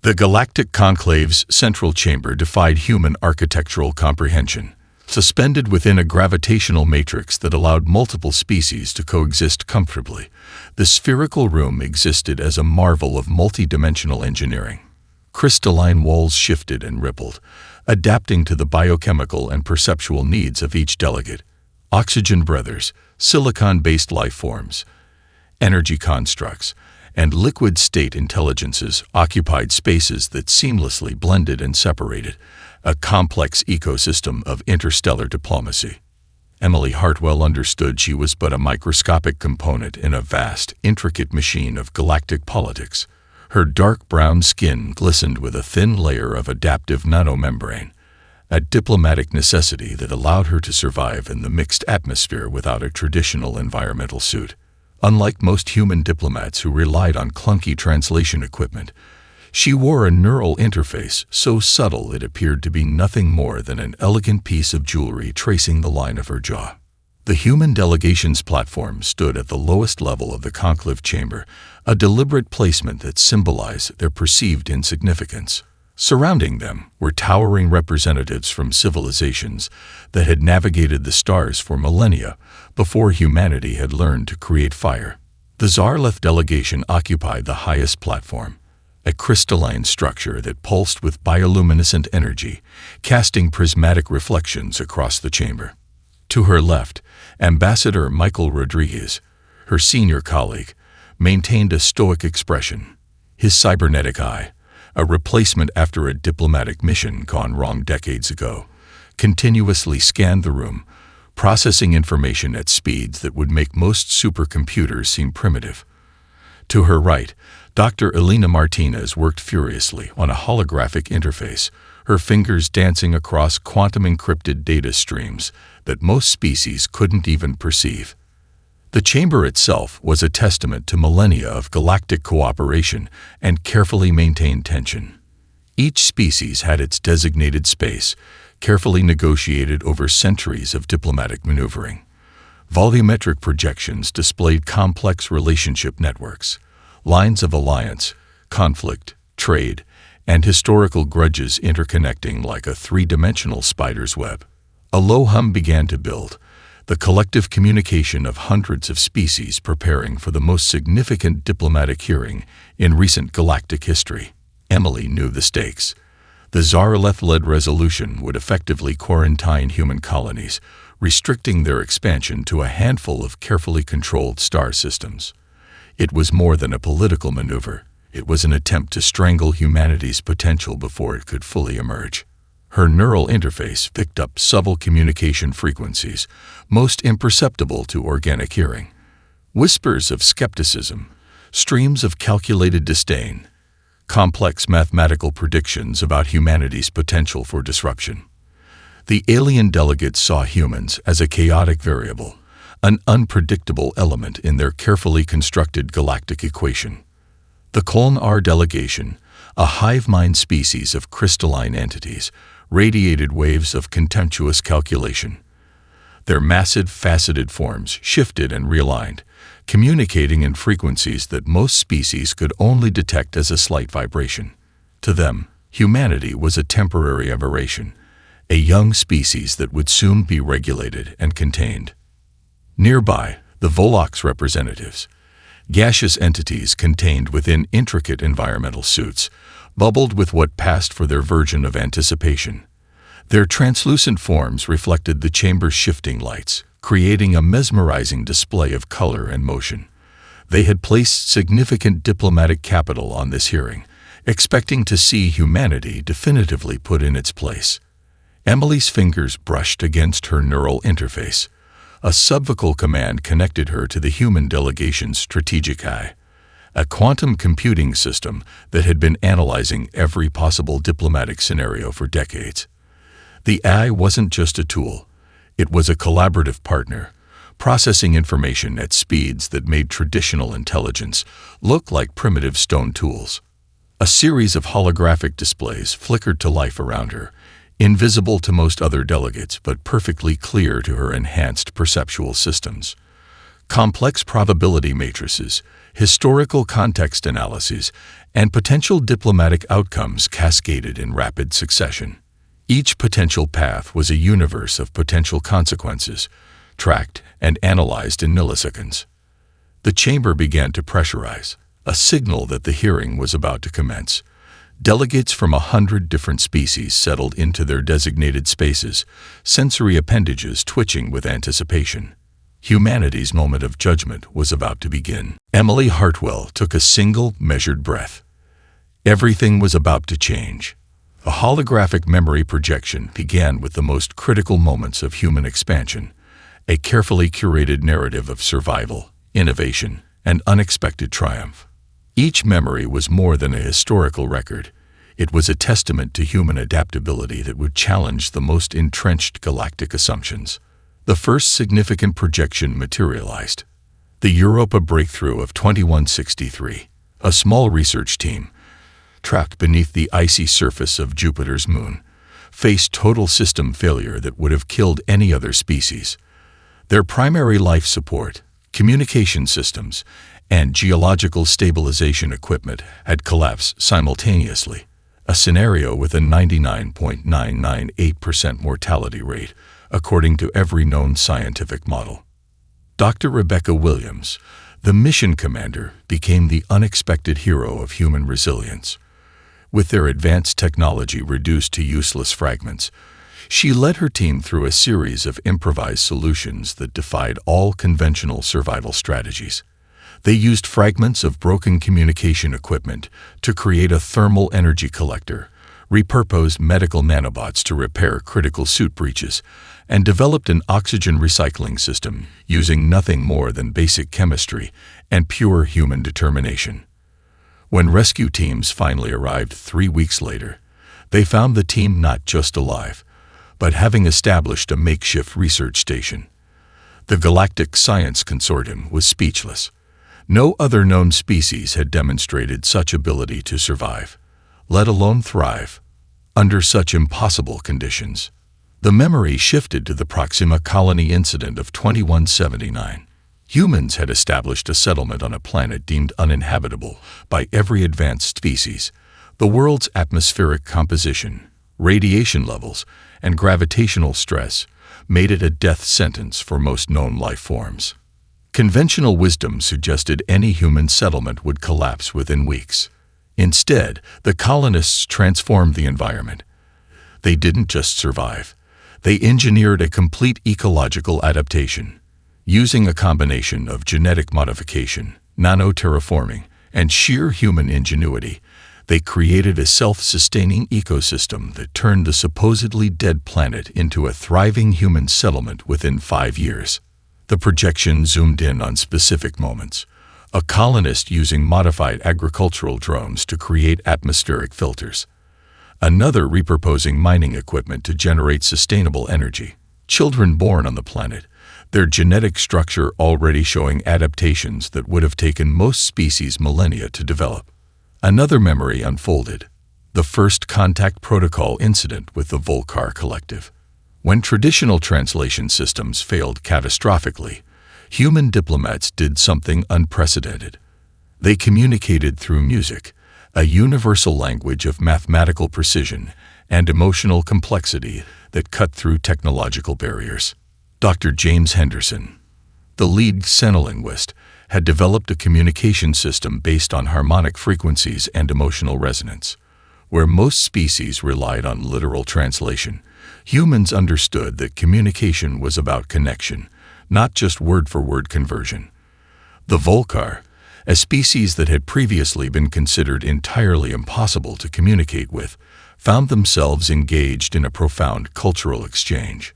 The Galactic Conclave's central chamber defied human architectural comprehension. Suspended within a gravitational matrix that allowed multiple species to coexist comfortably, the spherical room existed as a marvel of multidimensional engineering. Crystalline walls shifted and rippled, adapting to the biochemical and perceptual needs of each delegate. Oxygen breathers, silicon-based life forms, energy constructs, and liquid-state intelligences occupied spaces that seamlessly blended and separated, a complex ecosystem of interstellar diplomacy. Emily Hartwell understood she was but a microscopic component in a vast, intricate machine of galactic politics. Her dark brown skin glistened with a thin layer of adaptive nanomembrane, a diplomatic necessity that allowed her to survive in the mixed atmosphere without a traditional environmental suit. Unlike most human diplomats who relied on clunky translation equipment, she wore a neural interface so subtle it appeared to be nothing more than an elegant piece of jewelry tracing the line of her jaw. The human delegation's platform stood at the lowest level of the conclave chamber, a deliberate placement that symbolized their perceived insignificance. Surrounding them were towering representatives from civilizations that had navigated the stars for millennia before humanity had learned to create fire. The Zarleth delegation occupied the highest platform, a crystalline structure that pulsed with bioluminescent energy, casting prismatic reflections across the chamber. To her left, Ambassador Michael Rodriguez, her senior colleague, maintained a stoic expression. His cybernetic eye, a replacement after a diplomatic mission gone wrong decades ago, continuously scanned the room, processing information at speeds that would make most supercomputers seem primitive. To her right, Dr. Elena Martinez worked furiously on a holographic interface, her fingers dancing across quantum-encrypted data streams that most species couldn't even perceive. The chamber itself was a testament to millennia of galactic cooperation and carefully maintained tension. Each species had its designated space, carefully negotiated over centuries of diplomatic maneuvering. Volumetric projections displayed complex relationship networks, lines of alliance, conflict, trade, and historical grudges interconnecting like a three-dimensional spider's web. A low hum began to build, the collective communication of hundreds of species preparing for the most significant diplomatic hearing in recent galactic history. Emily knew the stakes. The Zarleth-led resolution would effectively quarantine human colonies, restricting their expansion to a handful of carefully controlled star systems. It was more than a political maneuver. It was an attempt to strangle humanity's potential before it could fully emerge. Her neural interface picked up subtle communication frequencies, most imperceptible to organic hearing. Whispers of skepticism, streams of calculated disdain, complex mathematical predictions about humanity's potential for disruption. The alien delegates saw humans as a chaotic variable, an unpredictable element in their carefully constructed galactic equation. The Koln-R delegation, a hive-mind species of crystalline entities, radiated waves of contemptuous calculation. Their massive, faceted forms shifted and realigned, communicating in frequencies that most species could only detect as a slight vibration. To them, humanity was a temporary aberration, a young species that would soon be regulated and contained. Nearby, the Volok's representatives, gaseous entities contained within intricate environmental suits, bubbled with what passed for their version of anticipation. Their translucent forms reflected the chamber's shifting lights, creating a mesmerizing display of color and motion. They had placed significant diplomatic capital on this hearing, expecting to see humanity definitively put in its place. Emily's fingers brushed against her neural interface. A subvocal command connected her to the human delegation's strategic eye, a quantum computing system that had been analyzing every possible diplomatic scenario for decades. The eye wasn't just a tool. It was a collaborative partner, processing information at speeds that made traditional intelligence look like primitive stone tools. A series of holographic displays flickered to life around her, invisible to most other delegates but perfectly clear to her enhanced perceptual systems. Complex probability matrices, historical context analyses, and potential diplomatic outcomes cascaded in rapid succession. Each potential path was a universe of potential consequences, tracked and analyzed in milliseconds. The chamber began to pressurize, a signal that the hearing was about to commence. Delegates from 100 different species settled into their designated spaces, sensory appendages twitching with anticipation. Humanity's moment of judgment was about to begin. Emily Hartwell took a single, measured breath. Everything was about to change. A holographic memory projection began with the most critical moments of human expansion, a carefully curated narrative of survival, innovation, and unexpected triumph. Each memory was more than a historical record. It was a testament to human adaptability that would challenge the most entrenched galactic assumptions. The first significant projection materialized. The Europa breakthrough of 2163, a small research team, trapped beneath the icy surface of Jupiter's moon, faced total system failure that would have killed any other species. Their primary life support, communication systems, and geological stabilization equipment had collapsed simultaneously, a scenario with a 99.998% mortality rate, according to every known scientific model. Dr. Rebecca Williams, the mission commander, became the unexpected hero of human resilience. With their advanced technology reduced to useless fragments, she led her team through a series of improvised solutions that defied all conventional survival strategies. They used fragments of broken communication equipment to create a thermal energy collector, repurposed medical nanobots to repair critical suit breaches, and developed an oxygen recycling system using nothing more than basic chemistry and pure human determination. When rescue teams finally arrived 3 weeks later, they found the team not just alive, but having established a makeshift research station. The Galactic Science Consortium was speechless. No other known species had demonstrated such ability to survive, let alone thrive, under such impossible conditions. The memory shifted to the Proxima colony incident of 2179. Humans had established a settlement on a planet deemed uninhabitable by every advanced species. The world's atmospheric composition, radiation levels, and gravitational stress made it a death sentence for most known life forms. Conventional wisdom suggested any human settlement would collapse within weeks. Instead, the colonists transformed the environment. They didn't just survive. They engineered a complete ecological adaptation. Using a combination of genetic modification, nano-terraforming, and sheer human ingenuity, they created a self-sustaining ecosystem that turned the supposedly dead planet into a thriving human settlement within 5 years. The projection zoomed in on specific moments. A colonist using modified agricultural drones to create atmospheric filters. Another repurposing mining equipment to generate sustainable energy. Children born on the planet, their genetic structure already showing adaptations that would have taken most species millennia to develop. Another memory unfolded. The first contact protocol incident with the Volcar Collective. When traditional translation systems failed catastrophically, human diplomats did something unprecedented. They communicated through music, a universal language of mathematical precision and emotional complexity that cut through technological barriers. Dr. James Henderson, the lead xenolinguist, had developed a communication system based on harmonic frequencies and emotional resonance. Where most species relied on literal translation, humans understood that communication was about connection, not just word-for-word conversion. The Volcar, a species that had previously been considered entirely impossible to communicate with, found themselves engaged in a profound cultural exchange.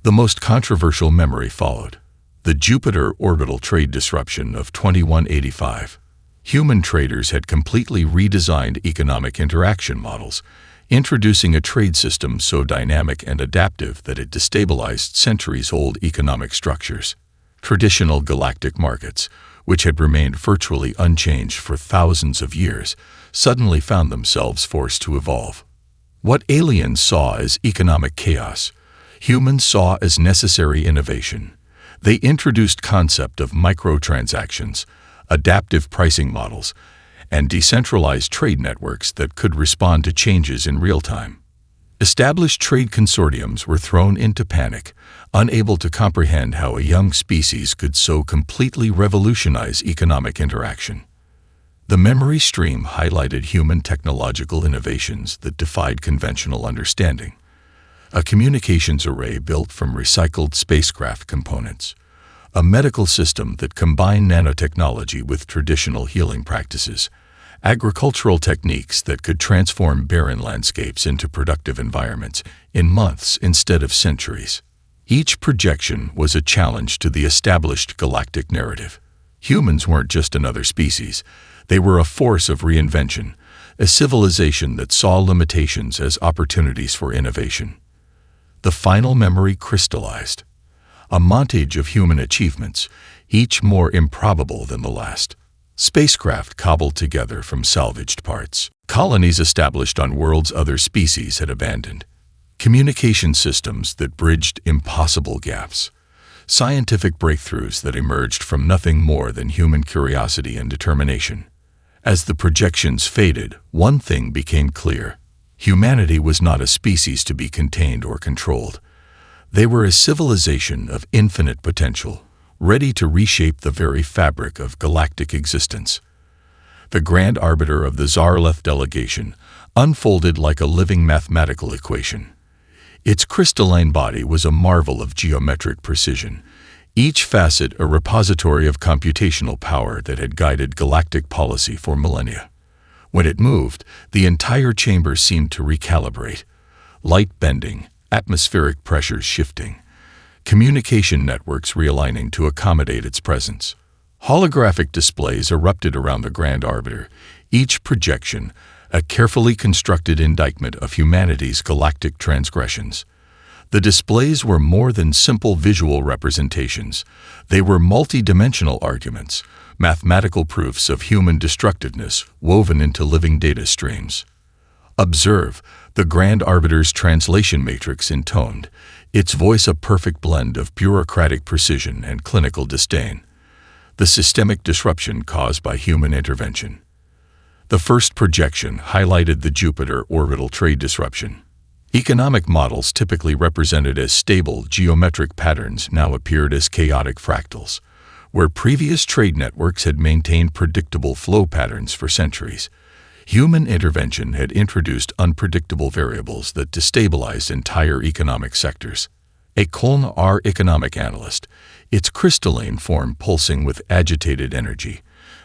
The most controversial memory followed. The Jupiter orbital trade disruption of 2185. Human traders had completely redesigned economic interaction models, introducing a trade system so dynamic and adaptive that it destabilized centuries-old economic structures. Traditional galactic markets, which had remained virtually unchanged for thousands of years, suddenly found themselves forced to evolve. What aliens saw as economic chaos, humans saw as necessary innovation. They introduced concept of microtransactions, adaptive pricing models, and decentralized trade networks that could respond to changes in real time. Established trade consortiums were thrown into panic, unable to comprehend how a young species could so completely revolutionize economic interaction. The memory stream highlighted human technological innovations that defied conventional understanding. A communications array built from recycled spacecraft components, a medical system that combined nanotechnology with traditional healing practices, agricultural techniques that could transform barren landscapes into productive environments in months instead of centuries. Each projection was a challenge to the established galactic narrative. Humans weren't just another species. They were a force of reinvention, a civilization that saw limitations as opportunities for innovation. The final memory crystallized, a montage of human achievements, each more improbable than the last. Spacecraft cobbled together from salvaged parts, colonies established on worlds other species had abandoned, communication systems that bridged impossible gaps, scientific breakthroughs that emerged from nothing more than human curiosity and determination. As the projections faded, one thing became clear. Humanity was not a species to be contained or controlled. They were a civilization of infinite potential, ready to reshape the very fabric of galactic existence. The Grand Arbiter of the Zarleth delegation unfolded like a living mathematical equation. Its crystalline body was a marvel of geometric precision, each facet a repository of computational power that had guided galactic policy for millennia. When it moved, the entire chamber seemed to recalibrate, light bending, atmospheric pressures shifting, communication networks realigning to accommodate its presence. Holographic displays erupted around the Grand Arbiter, each projection a carefully constructed indictment of humanity's galactic transgressions. The displays were more than simple visual representations. They were multi-dimensional arguments, mathematical proofs of human destructiveness woven into living data streams. Observe the Grand Arbiter's translation matrix intoned, its voice a perfect blend of bureaucratic precision and clinical disdain. The systemic disruption caused by human intervention. The first projection highlighted the Jupiter orbital trade disruption. Economic models typically represented as stable geometric patterns now appeared as chaotic fractals. Where previous trade networks had maintained predictable flow patterns for centuries, human intervention had introduced unpredictable variables that destabilized entire economic sectors. A Koln R economic analyst, its crystalline form pulsing with agitated energy,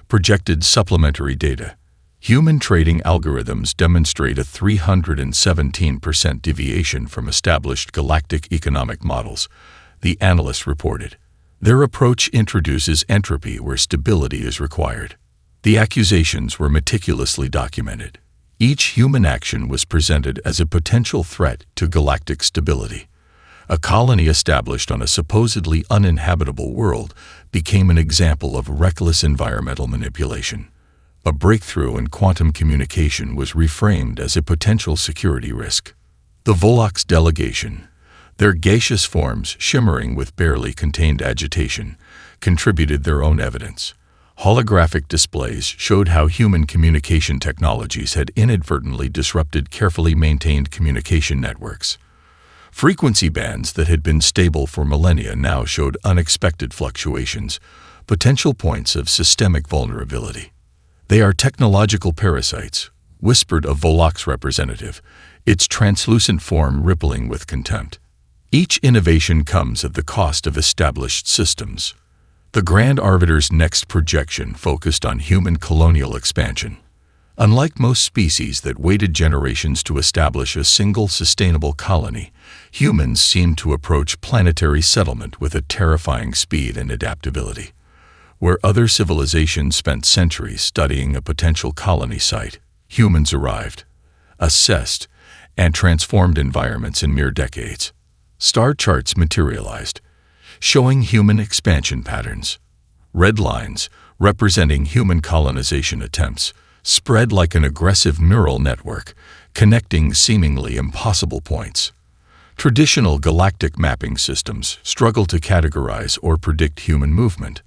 projected supplementary data. Human trading algorithms demonstrate a 317% deviation from established galactic economic models, the analyst reported. Their approach introduces entropy where stability is required. The accusations were meticulously documented. Each human action was presented as a potential threat to galactic stability. A colony established on a supposedly uninhabitable world became an example of reckless environmental manipulation. A breakthrough in quantum communication was reframed as a potential security risk. The Volok's delegation, their gaseous forms shimmering with barely contained agitation, contributed their own evidence. Holographic displays showed how human communication technologies had inadvertently disrupted carefully maintained communication networks. Frequency bands that had been stable for millennia now showed unexpected fluctuations, potential points of systemic vulnerability. They are technological parasites, whispered a Volok's representative, its translucent form rippling with contempt. Each innovation comes at the cost of established systems. The Grand Arbiter's next projection focused on human colonial expansion. Unlike most species that waited generations to establish a single sustainable colony, humans seemed to approach planetary settlement with a terrifying speed and adaptability. Where other civilizations spent centuries studying a potential colony site, humans arrived, assessed, and transformed environments in mere decades. Star charts materialized, showing human expansion patterns. Red lines, representing human colonization attempts, spread like an aggressive neural network, connecting seemingly impossible points. Traditional galactic mapping systems struggle to categorize or predict human movement.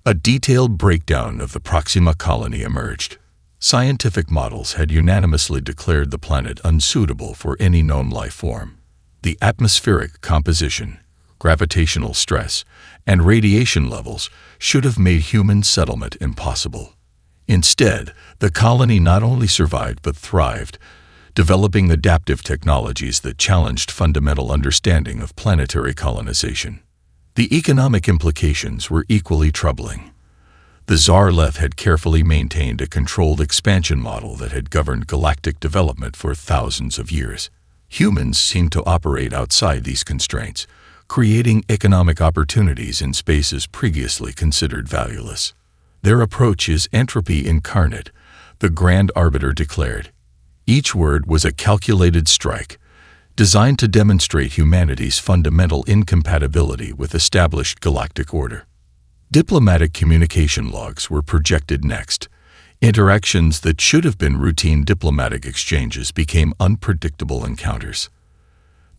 A detailed breakdown of the Proxima colony emerged. Scientific models had unanimously declared the planet unsuitable for any known life form. The atmospheric composition, gravitational stress, and radiation levels should have made human settlement impossible. Instead, the colony not only survived but thrived, developing adaptive technologies that challenged fundamental understanding of planetary colonization. The economic implications were equally troubling. The Tsar-Leth had carefully maintained a controlled expansion model that had governed galactic development for thousands of years. Humans seemed to operate outside these constraints, creating economic opportunities in spaces previously considered valueless. Their approach is entropy incarnate, the Grand Arbiter declared. Each word was a calculated strike, designed to demonstrate humanity's fundamental incompatibility with established galactic order. Diplomatic communication logs were projected next. Interactions that should have been routine diplomatic exchanges became unpredictable encounters.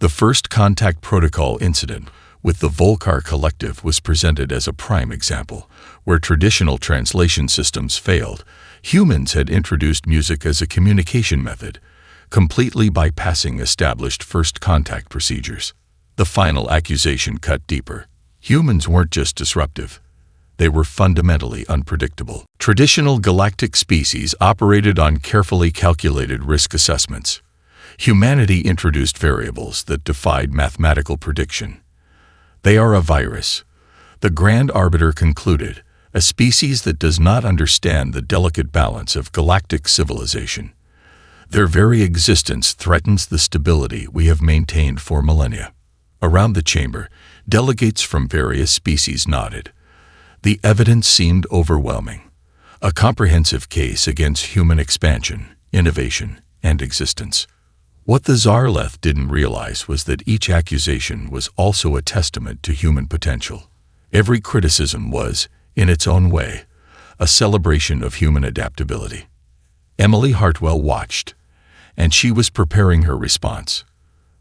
The first contact protocol incident with the Volcar Collective was presented as a prime example. Where traditional translation systems failed, humans had introduced music as a communication method, completely bypassing established first contact procedures. The final accusation cut deeper. Humans weren't just disruptive. They were fundamentally unpredictable. Traditional galactic species operated on carefully calculated risk assessments. Humanity introduced variables that defied mathematical prediction. They are a virus, the Grand Arbiter concluded, a species that does not understand the delicate balance of galactic civilization. Their very existence threatens the stability we have maintained for millennia. Around the chamber, delegates from various species nodded. The evidence seemed overwhelming. A comprehensive case against human expansion, innovation, and existence. What the Tsar-Leth didn't realize was that each accusation was also a testament to human potential. Every criticism was, in its own way, a celebration of human adaptability. Emily Hartwell watched, and she was preparing her response.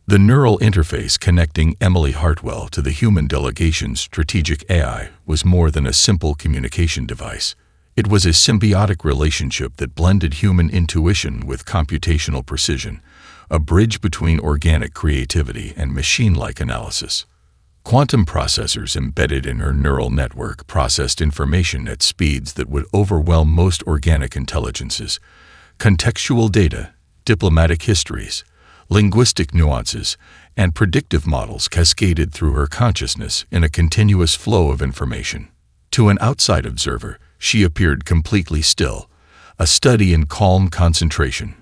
The neural interface connecting Emily Hartwell to the human delegation's strategic AI was more than a simple communication device. It was a symbiotic relationship that blended human intuition with computational precision, a bridge between organic creativity and machine-like analysis. Quantum processors embedded in her neural network processed information at speeds that would overwhelm most organic intelligences. Contextual data, diplomatic histories, linguistic nuances, and predictive models cascaded through her consciousness in a continuous flow of information. To an outside observer, she appeared completely still, a study in calm concentration.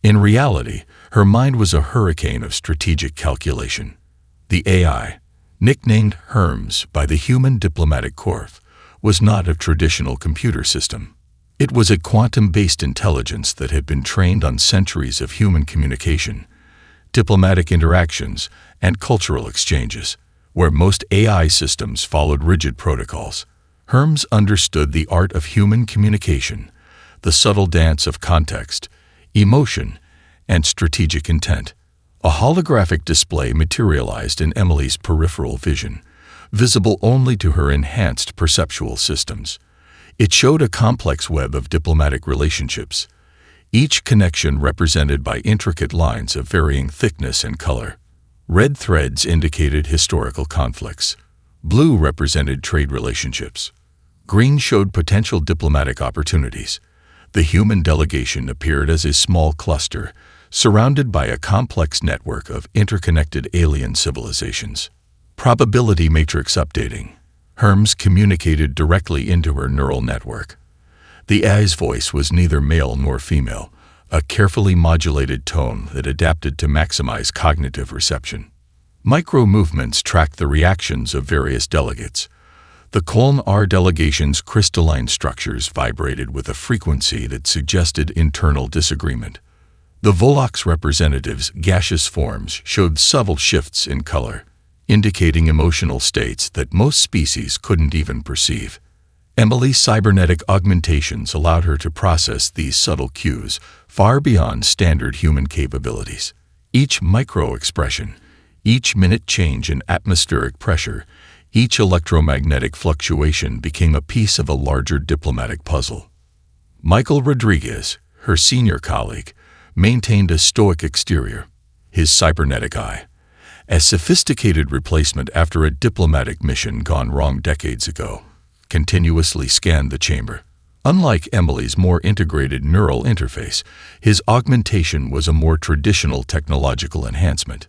In reality, her mind was a hurricane of strategic calculation. The AI, nicknamed Hermes by the Human Diplomatic Corps, was not a traditional computer system. It was a quantum-based intelligence that had been trained on centuries of human communication, diplomatic interactions, and cultural exchanges. Where most AI systems followed rigid protocols, Hermes understood the art of human communication, the subtle dance of context, emotion, and strategic intent. A holographic display materialized in Emily's peripheral vision, visible only to her enhanced perceptual systems. It showed a complex web of diplomatic relationships, each connection represented by intricate lines of varying thickness and color. Red threads indicated historical conflicts. Blue represented trade relationships. Green showed potential diplomatic opportunities. The human delegation appeared as a small cluster, surrounded by a complex network of interconnected alien civilizations. Probability matrix updating. Hermes communicated directly into her neural network. The AI's voice was neither male nor female, a carefully modulated tone that adapted to maximize cognitive reception. Micro-movements tracked the reactions of various delegates. The Koln-R delegation's crystalline structures vibrated with a frequency that suggested internal disagreement. The Volok's representatives' gaseous forms showed subtle shifts in color, indicating emotional states that most species couldn't even perceive. Emily's cybernetic augmentations allowed her to process these subtle cues far beyond standard human capabilities. Each micro-expression, Each minute change in atmospheric pressure, each electromagnetic fluctuation became a piece of a larger diplomatic puzzle. Michael Rodriguez, her senior colleague, maintained a stoic exterior, his cybernetic eye, a sophisticated replacement after a diplomatic mission gone wrong decades ago, continuously scanned the chamber. Unlike Emily's more integrated neural interface, his augmentation was a more traditional technological enhancement.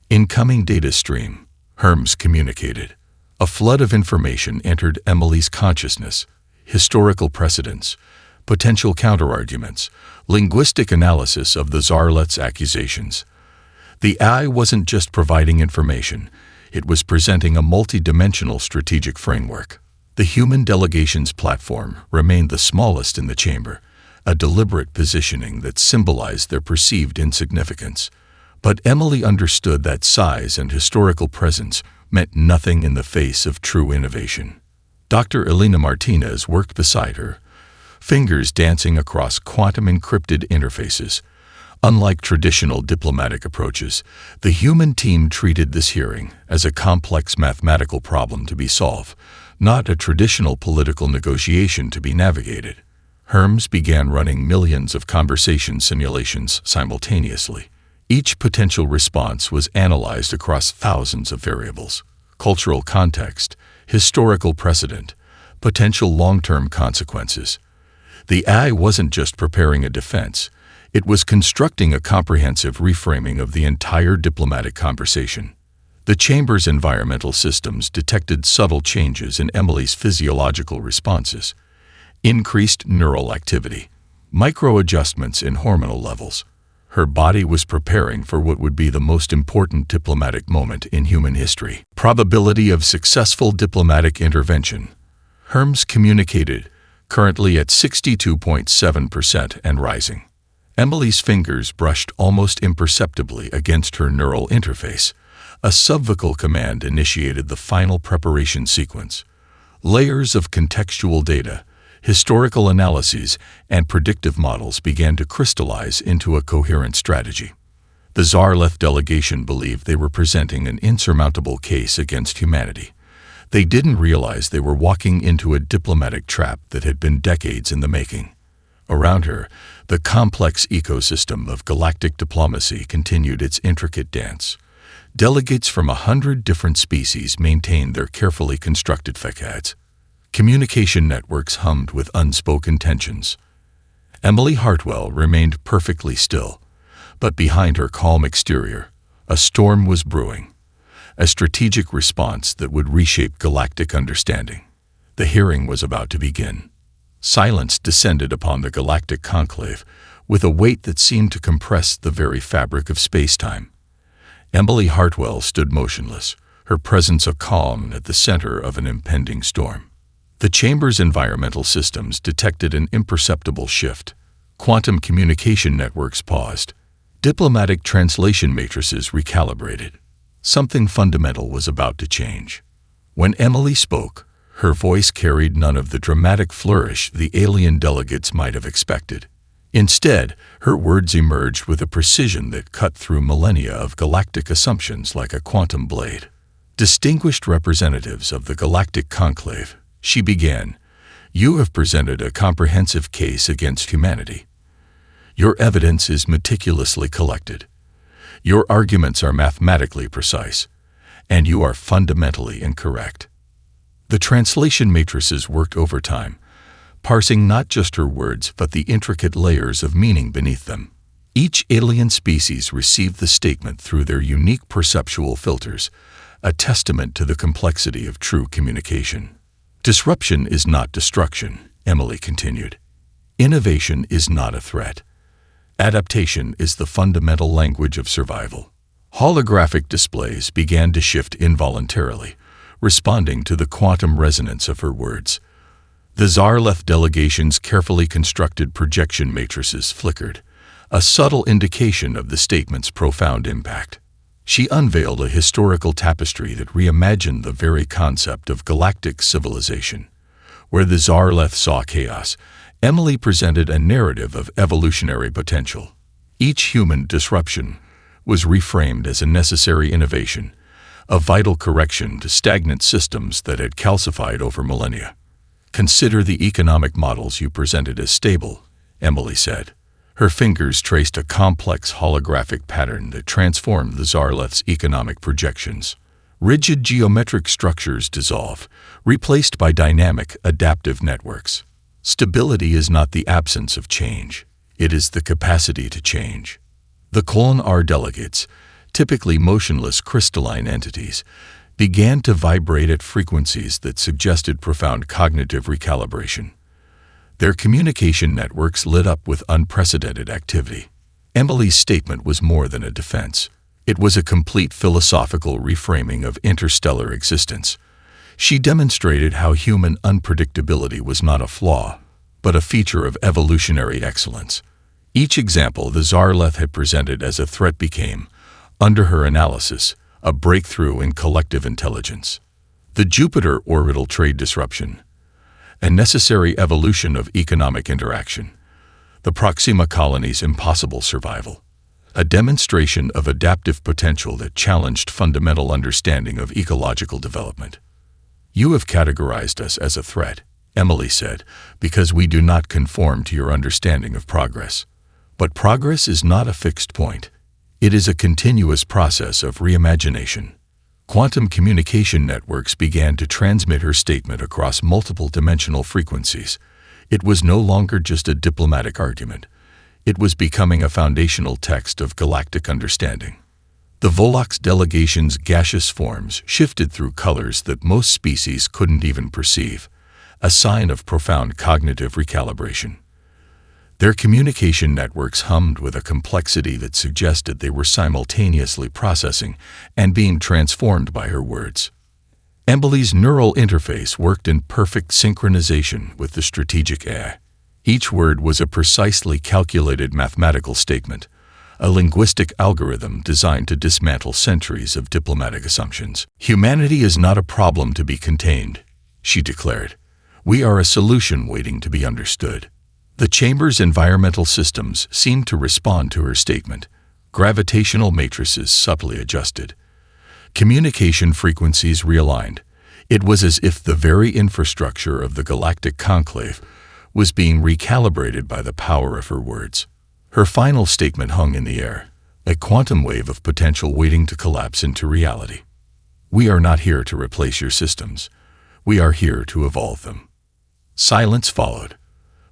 Incoming data stream, Hermes communicated. A flood of information entered Emily's consciousness: historical precedents, potential counterarguments, linguistic analysis of the Zarleth's accusations. The AI wasn't just providing information, it was presenting a multi-dimensional strategic framework. The human delegation's platform remained the smallest in the chamber, a deliberate positioning that symbolized their perceived insignificance. But Emily understood that size and historical presence meant nothing in the face of true innovation. Dr. Elena Martinez worked beside her, fingers dancing across quantum-encrypted interfaces. Unlike traditional diplomatic approaches, the human team treated this hearing as a complex mathematical problem to be solved, not a traditional political negotiation to be navigated. Hermes began running millions of conversation simulations simultaneously. Each potential response was analyzed across thousands of variables: cultural context, historical precedent, potential long-term consequences. The AI wasn't just preparing a defense, it was constructing a comprehensive reframing of the entire diplomatic conversation. The chamber's environmental systems detected subtle changes in Emily's physiological responses: increased neural activity, micro-adjustments in hormonal levels. Her body was preparing for what would be the most important diplomatic moment in human history. Probability of successful diplomatic intervention. Hermes communicated, currently at 62.7% and rising. Emily's fingers brushed almost imperceptibly against her neural interface. A subvocal command initiated the final preparation sequence. Layers of contextual data, historical analyses, and predictive models began to crystallize into a coherent strategy. The Zarleth delegation believed they were presenting an insurmountable case against humanity. They didn't realize they were walking into a diplomatic trap that had been decades in the making. Around her, the complex ecosystem of galactic diplomacy continued its intricate dance. Delegates from 100 different species maintained their carefully constructed facades. Communication networks hummed with unspoken tensions. Emily Hartwell remained perfectly still, but behind her calm exterior, a storm was brewing, a strategic response that would reshape galactic understanding. The hearing was about to begin. Silence descended upon the galactic conclave with a weight that seemed to compress the very fabric of space-time. Emily Hartwell stood motionless, her presence a calm at the center of an impending storm. The chamber's environmental systems detected an imperceptible shift. Quantum communication networks paused. Diplomatic translation matrices recalibrated. Something fundamental was about to change. When Emily spoke, her voice carried none of the dramatic flourish the alien delegates might have expected. Instead, her words emerged with a precision that cut through millennia of galactic assumptions like a quantum blade. Distinguished representatives of the galactic conclave, she began, "You have presented a comprehensive case against humanity. Your evidence is meticulously collected. Your arguments are mathematically precise, and you are fundamentally incorrect." The translation matrices worked overtime, parsing not just her words but the intricate layers of meaning beneath them. Each alien species received the statement through their unique perceptual filters, a testament to the complexity of true communication. "Disruption is not destruction," Emily continued. "Innovation is not a threat. Adaptation is the fundamental language of survival." Holographic displays began to shift involuntarily, responding to the quantum resonance of her words. The Zarleth delegation's carefully constructed projection matrices flickered, a subtle indication of the statement's profound impact. She unveiled a historical tapestry that reimagined the very concept of galactic civilization. Where the Zarleth saw chaos, Emily presented a narrative of evolutionary potential. Each human disruption, was reframed as a necessary innovation, a vital correction to stagnant systems that had calcified over millennia. "Consider the economic models you presented as stable," Emily said. Her fingers traced a complex holographic pattern that transformed the Zarleth's economic projections. Rigid geometric structures dissolved, replaced by dynamic, adaptive networks. Stability is not the absence of change. It is the capacity to change. The Colon-R delegates, typically motionless crystalline entities, began to vibrate at frequencies that suggested profound cognitive recalibration. Their communication networks lit up with unprecedented activity. Emily's statement was more than a defense. It was a complete philosophical reframing of interstellar existence. She demonstrated how human unpredictability was not a flaw, but a feature of evolutionary excellence. Each example the Zarleth had presented as a threat became, under her analysis, a breakthrough in collective intelligence. The Jupiter orbital trade disruption, a necessary evolution of economic interaction. The Proxima colony's impossible survival, a demonstration of adaptive potential that challenged fundamental understanding of ecological development. "You have categorized us as a threat," Emily said, "because we do not conform to your understanding of progress. But progress is not a fixed point. It is a continuous process of reimagination." Quantum communication networks began to transmit her statement across multiple dimensional frequencies. It was no longer just a diplomatic argument. It was becoming a foundational text of galactic understanding. The Volok's delegation's gaseous forms shifted through colors that most species couldn't even perceive, a sign of profound cognitive recalibration. Their communication networks hummed with a complexity that suggested they were simultaneously processing and being transformed by her words. Emily's neural interface worked in perfect synchronization with the strategic AI. Each word was a precisely calculated mathematical statement, a linguistic algorithm designed to dismantle centuries of diplomatic assumptions. "Humanity is not a problem to be contained," she declared. "We are a solution waiting to be understood." The chamber's environmental systems seemed to respond to her statement. Gravitational matrices subtly adjusted. Communication frequencies realigned. It was as if the very infrastructure of the galactic conclave was being recalibrated by the power of her words. Her final statement hung in the air, a quantum wave of potential waiting to collapse into reality. "We are not here to replace your systems. We are here to evolve them." Silence followed.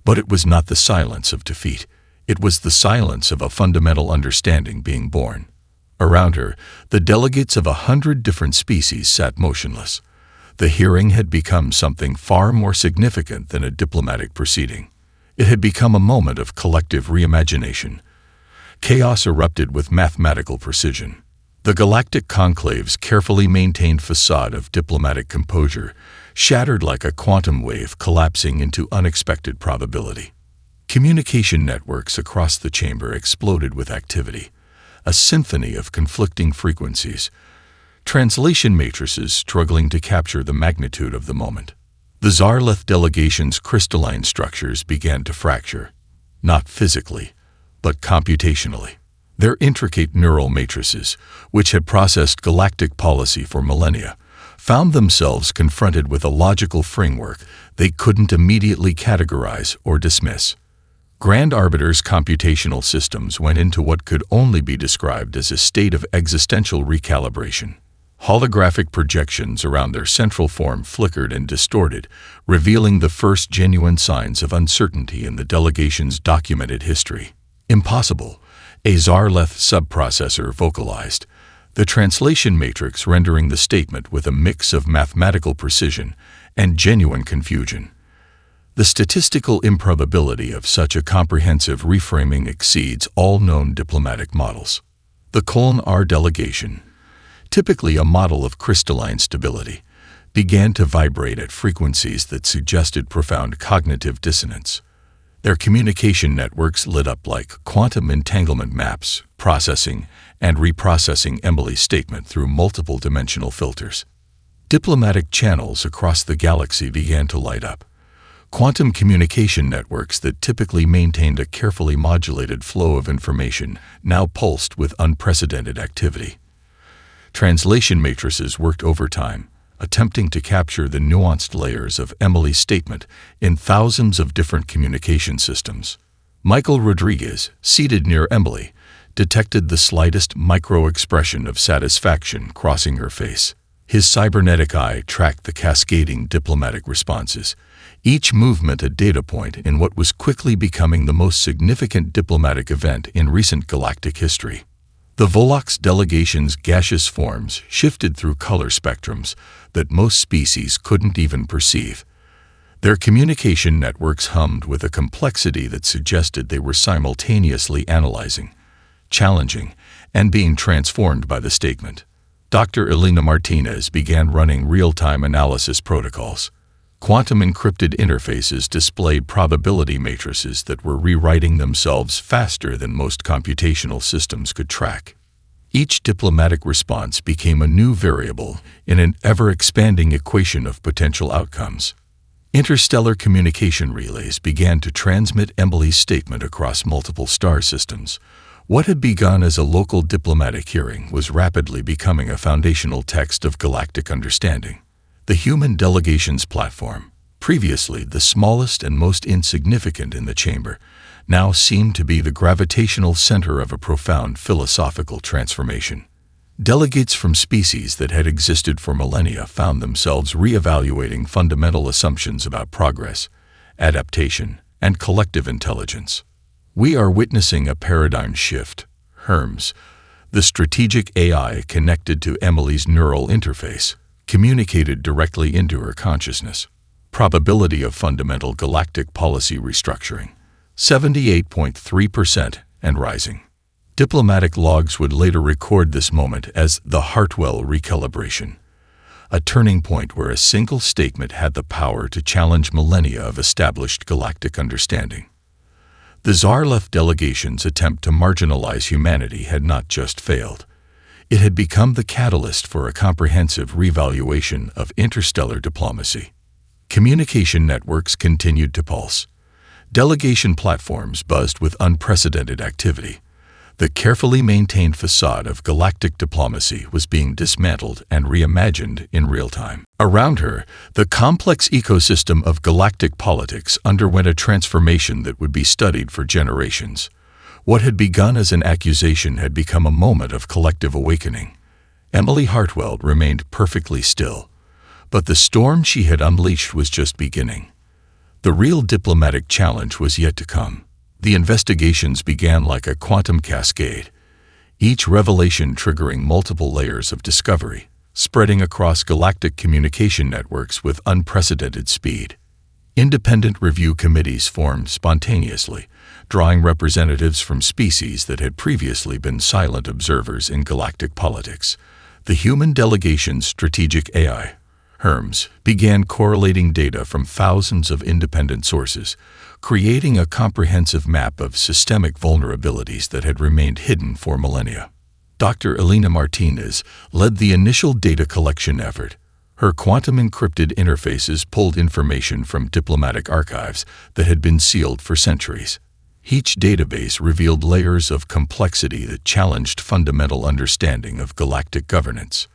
But it was not the silence of defeat. It was the silence of a fundamental understanding being born. Around her, the delegates of 100 different species sat motionless. The hearing had become something far more significant than a diplomatic proceeding. It had become a moment of collective reimagination. Chaos erupted with mathematical precision. The galactic conclave's carefully maintained facade of diplomatic composure shattered like a quantum wave collapsing into unexpected probability. Communication networks across the chamber exploded with activity, a symphony of conflicting frequencies, translation matrices struggling to capture the magnitude of the moment. The Zarleth delegation's crystalline structures began to fracture, not physically, but computationally. Their intricate neural matrices, which had processed galactic policy for millennia, found themselves confronted with a logical framework they couldn't immediately categorize or dismiss. Grand Arbiter's computational systems went into what could only be described as a state of existential recalibration. Holographic projections around their central form flickered and distorted, revealing the first genuine signs of uncertainty in the delegation's documented history. "Impossible," a Zarleth subprocessor vocalized, the translation matrix rendering the statement with a mix of mathematical precision and genuine confusion. The statistical improbability of such a comprehensive reframing exceeds all known diplomatic models. The Colon-R delegation, typically a model of crystalline stability, began to vibrate at frequencies that suggested profound cognitive dissonance. Their communication networks lit up like quantum entanglement maps, processing and reprocessing Emily's statement through multiple dimensional filters. Diplomatic channels across the galaxy began to light up. Quantum communication networks that typically maintained a carefully modulated flow of information now pulsed with unprecedented activity. Translation matrices worked overtime, attempting to capture the nuanced layers of Emily's statement in thousands of different communication systems. Michael Rodriguez, seated near Emily, detected the slightest micro-expression of satisfaction crossing her face. His cybernetic eye tracked the cascading diplomatic responses, each movement a data point in what was quickly becoming the most significant diplomatic event in recent galactic history. The Volox delegation's gaseous forms shifted through color spectrums that most species couldn't even perceive. Their communication networks hummed with a complexity that suggested they were simultaneously analyzing, challenging, and being transformed by the statement. Dr. Elena Martinez began running real-time analysis protocols. Quantum encrypted interfaces displayed probability matrices that were rewriting themselves faster than most computational systems could track. Each diplomatic response became a new variable in an ever-expanding equation of potential outcomes. Interstellar communication relays began to transmit Emily's statement across multiple star systems. What had begun as a local diplomatic hearing was rapidly becoming a foundational text of galactic understanding. The human delegation's platform, previously the smallest and most insignificant in the chamber, now seemed to be the gravitational center of a profound philosophical transformation. Delegates from species that had existed for millennia found themselves re-evaluating fundamental assumptions about progress, adaptation, and collective intelligence. We are witnessing a paradigm shift. Hermes, the strategic AI connected to Emily's neural interface, communicated directly into her consciousness. Probability of fundamental galactic policy restructuring, 78.3% and rising. Diplomatic logs would later record this moment as the Hartwell recalibration, a turning point where a single statement had the power to challenge millennia of established galactic understanding. The Zarlev delegation's attempt to marginalize humanity had not just failed. It had become the catalyst for a comprehensive revaluation of interstellar diplomacy. Communication networks continued to pulse. Delegation platforms buzzed with unprecedented activity. The carefully maintained facade of galactic diplomacy was being dismantled and reimagined in real time. Around her, the complex ecosystem of galactic politics underwent a transformation that would be studied for generations. What had begun as an accusation had become a moment of collective awakening. Emily Hartwell remained perfectly still, but the storm she had unleashed was just beginning. The real diplomatic challenge was yet to come. The investigations began like a quantum cascade, each revelation triggering multiple layers of discovery, spreading across galactic communication networks with unprecedented speed. Independent review committees formed spontaneously, drawing representatives from species that had previously been silent observers in galactic politics. The human delegation's strategic AI, Hermes, began correlating data from thousands of independent sources, creating a comprehensive map of systemic vulnerabilities that had remained hidden for millennia. Dr. Elena Martinez led the initial data collection effort. Her quantum-encrypted interfaces pulled information from diplomatic archives that had been sealed for centuries. Each database revealed layers of complexity that challenged fundamental understanding of galactic governance.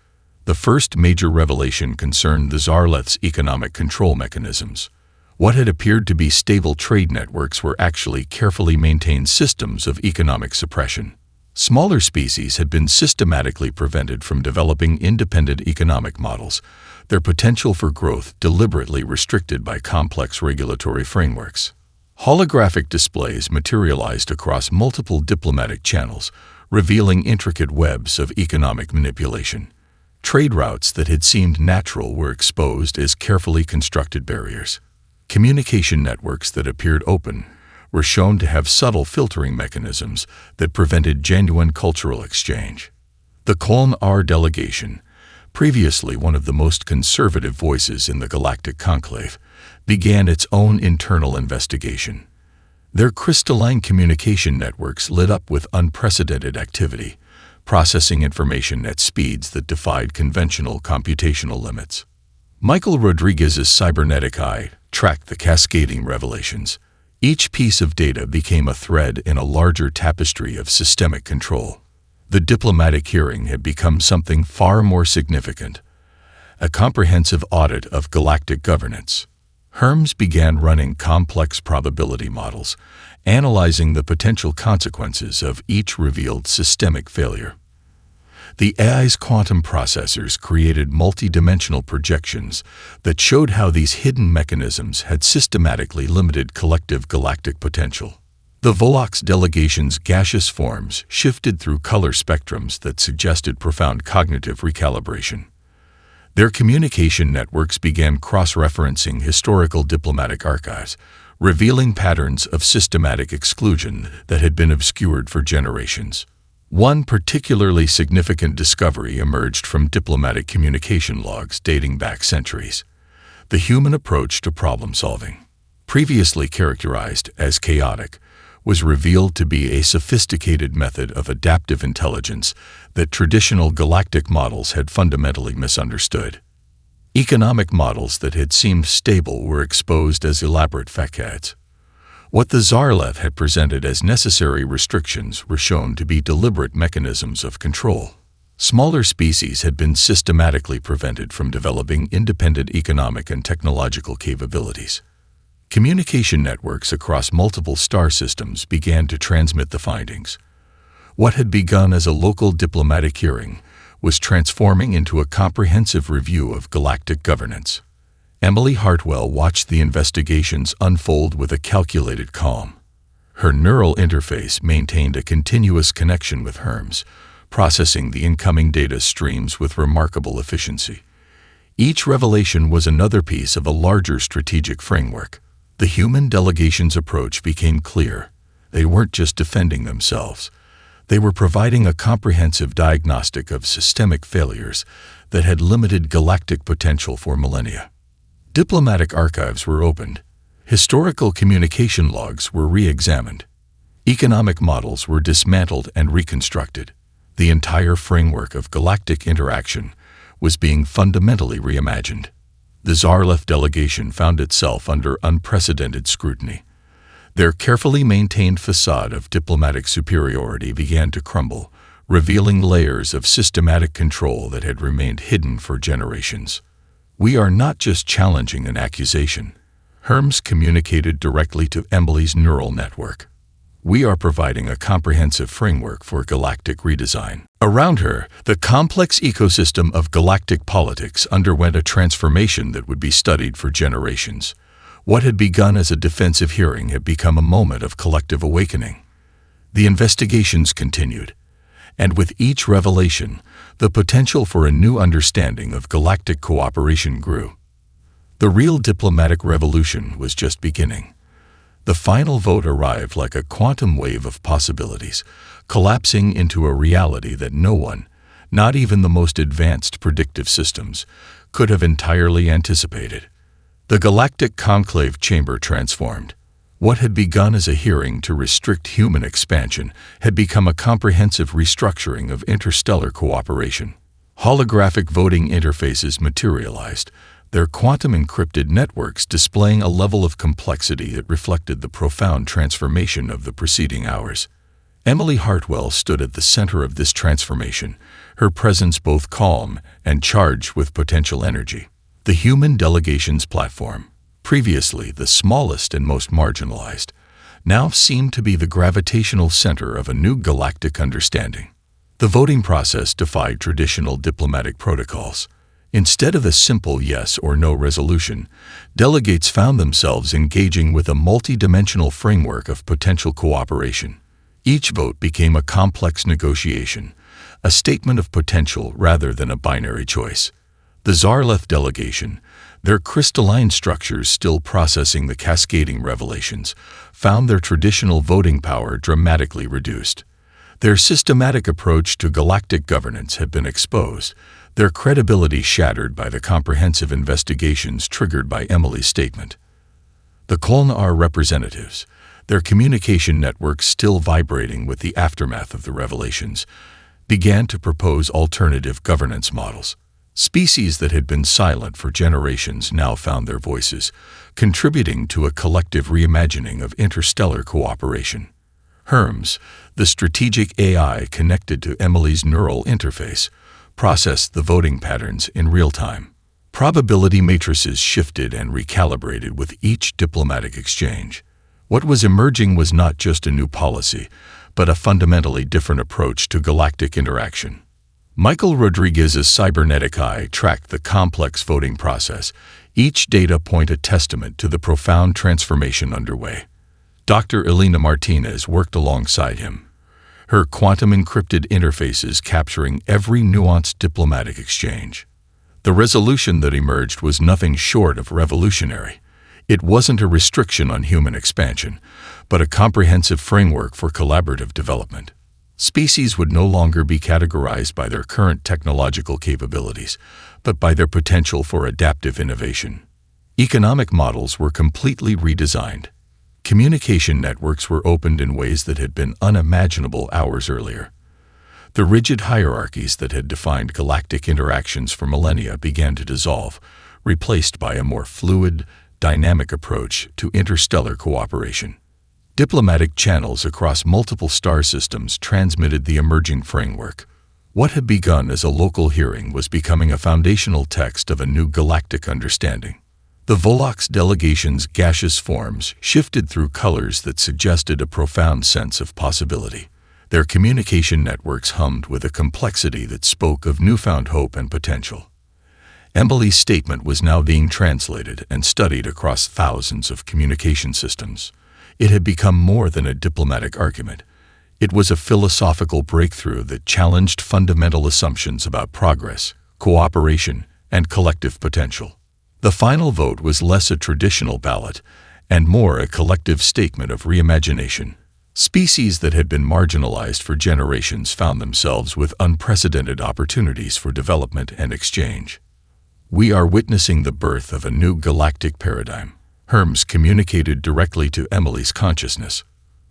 The first major revelation concerned the Zarleth's economic control mechanisms. What had appeared to be stable trade networks were actually carefully maintained systems of economic suppression. Smaller species had been systematically prevented from developing independent economic models, their potential for growth deliberately restricted by complex regulatory frameworks. Holographic displays materialized across multiple diplomatic channels, revealing intricate webs of economic manipulation. Trade routes that had seemed natural were exposed as carefully constructed barriers. Communication networks that appeared open were shown to have subtle filtering mechanisms that prevented genuine cultural exchange. The Coln-R delegation, previously one of the most conservative voices in the Galactic Conclave, began its own internal investigation. Their crystalline communication networks lit up with unprecedented activity, processing information at speeds that defied conventional computational limits. Michael Rodriguez's cybernetic eye tracked the cascading revelations. Each piece of data became a thread in a larger tapestry of systemic control. The diplomatic hearing had become something far more significant, a comprehensive audit of galactic governance. Hermes began running complex probability models, analyzing the potential consequences of each revealed systemic failure. The AI's quantum processors created multidimensional projections that showed how these hidden mechanisms had systematically limited collective galactic potential. The Volox delegation's gaseous forms shifted through color spectrums that suggested profound cognitive recalibration. Their communication networks began cross-referencing historical diplomatic archives, revealing patterns of systematic exclusion that had been obscured for generations. One particularly significant discovery emerged from diplomatic communication logs dating back centuries: the human approach to problem-solving. Previously characterized as chaotic, was revealed to be a sophisticated method of adaptive intelligence that traditional galactic models had fundamentally misunderstood. Economic models that had seemed stable were exposed as elaborate facades. What the Zarlev had presented as necessary restrictions were shown to be deliberate mechanisms of control. Smaller species had been systematically prevented from developing independent economic and technological capabilities. Communication networks across multiple star systems began to transmit the findings. What had begun as a local diplomatic hearing was transforming into a comprehensive review of galactic governance. Emily Hartwell watched the investigations unfold with a calculated calm. Her neural interface maintained a continuous connection with Hermes, processing the incoming data streams with remarkable efficiency. Each revelation was another piece of a larger strategic framework. The human delegation's approach became clear. They weren't just defending themselves. They were providing a comprehensive diagnostic of systemic failures that had limited galactic potential for millennia. Diplomatic archives were opened. Historical communication logs were re-examined. Economic models were dismantled and reconstructed. The entire framework of galactic interaction was being fundamentally reimagined. The Zarlev delegation found itself under unprecedented scrutiny. Their carefully maintained facade of diplomatic superiority began to crumble, revealing layers of systematic control that had remained hidden for generations. "We are not just challenging an accusation," Hermes communicated directly to Emily's neural network. "We are providing a comprehensive framework for galactic redesign." Around her, the complex ecosystem of galactic politics underwent a transformation that would be studied for generations. What had begun as a defensive hearing had become a moment of collective awakening. The investigations continued, and with each revelation, the potential for a new understanding of galactic cooperation grew. The real diplomatic revolution was just beginning. The final vote arrived like a quantum wave of possibilities, collapsing into a reality that no one, not even the most advanced predictive systems, could have entirely anticipated. The galactic conclave chamber transformed. What had begun as a hearing to restrict human expansion had become a comprehensive restructuring of interstellar cooperation. Holographic voting interfaces materialized, their quantum-encrypted networks displaying a level of complexity that reflected the profound transformation of the preceding hours. Emily Hartwell stood at the center of this transformation, her presence both calm and charged with potential energy. The human delegation's platform, previously the smallest and most marginalized, now seemed to be the gravitational center of a new galactic understanding. The voting process defied traditional diplomatic protocols. Instead of a simple yes or no resolution, delegates found themselves engaging with a multidimensional framework of potential cooperation. Each vote became a complex negotiation, a statement of potential rather than a binary choice. The Zarlev delegation, their crystalline structures still processing the cascading revelations, found their traditional voting power dramatically reduced. Their systematic approach to galactic governance had been exposed, their credibility shattered by the comprehensive investigations triggered by Emily's statement. The Kolnar representatives, their communication networks still vibrating with the aftermath of the revelations, began to propose alternative governance models. Species that had been silent for generations now found their voices, contributing to a collective reimagining of interstellar cooperation. Hermes, the strategic AI connected to Emily's neural interface, processed the voting patterns in real time. Probability matrices shifted and recalibrated with each diplomatic exchange. What was emerging was not just a new policy, but a fundamentally different approach to galactic interaction. Michael Rodriguez's cybernetic eye tracked the complex voting process, each data point a testament to the profound transformation underway. Dr. Elena Martinez worked alongside him, her quantum-encrypted interfaces capturing every nuanced diplomatic exchange. The resolution that emerged was nothing short of revolutionary. It wasn't a restriction on human expansion, but a comprehensive framework for collaborative development. Species would no longer be categorized by their current technological capabilities, but by their potential for adaptive innovation. Economic models were completely redesigned. Communication networks were opened in ways that had been unimaginable hours earlier. The rigid hierarchies that had defined galactic interactions for millennia began to dissolve, replaced by a more fluid, dynamic approach to interstellar cooperation. Diplomatic channels across multiple star systems transmitted the emerging framework. What had begun as a local hearing was becoming a foundational text of a new galactic understanding. The Volox delegation's gaseous forms shifted through colors that suggested a profound sense of possibility. Their communication networks hummed with a complexity that spoke of newfound hope and potential. Emily's statement was now being translated and studied across thousands of communication systems. It had become more than a diplomatic argument. It was a philosophical breakthrough that challenged fundamental assumptions about progress, cooperation, and collective potential. The final vote was less a traditional ballot and more a collective statement of reimagination. Species that had been marginalized for generations found themselves with unprecedented opportunities for development and exchange. We are witnessing the birth of a new galactic paradigm. Hermes communicated directly to Emily's consciousness.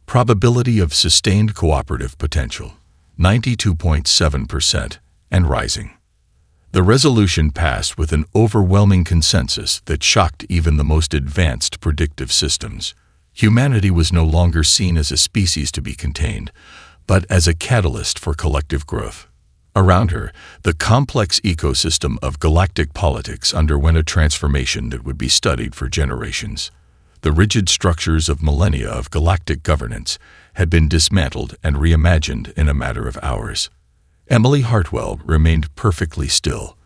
Probability of sustained cooperative potential, 92.7% and rising. The resolution passed with an overwhelming consensus that shocked even the most advanced predictive systems. Humanity was no longer seen as a species to be contained, but as a catalyst for collective growth. Around her, the complex ecosystem of galactic politics underwent a transformation that would be studied for generations. The rigid structures of millennia of galactic governance had been dismantled and reimagined in a matter of hours. Emily Hartwell remained perfectly still,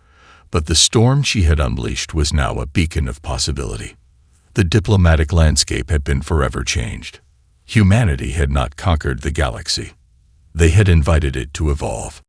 but the storm she had unleashed was now a beacon of possibility. The diplomatic landscape had been forever changed. Humanity had not conquered the galaxy. They had invited it to evolve.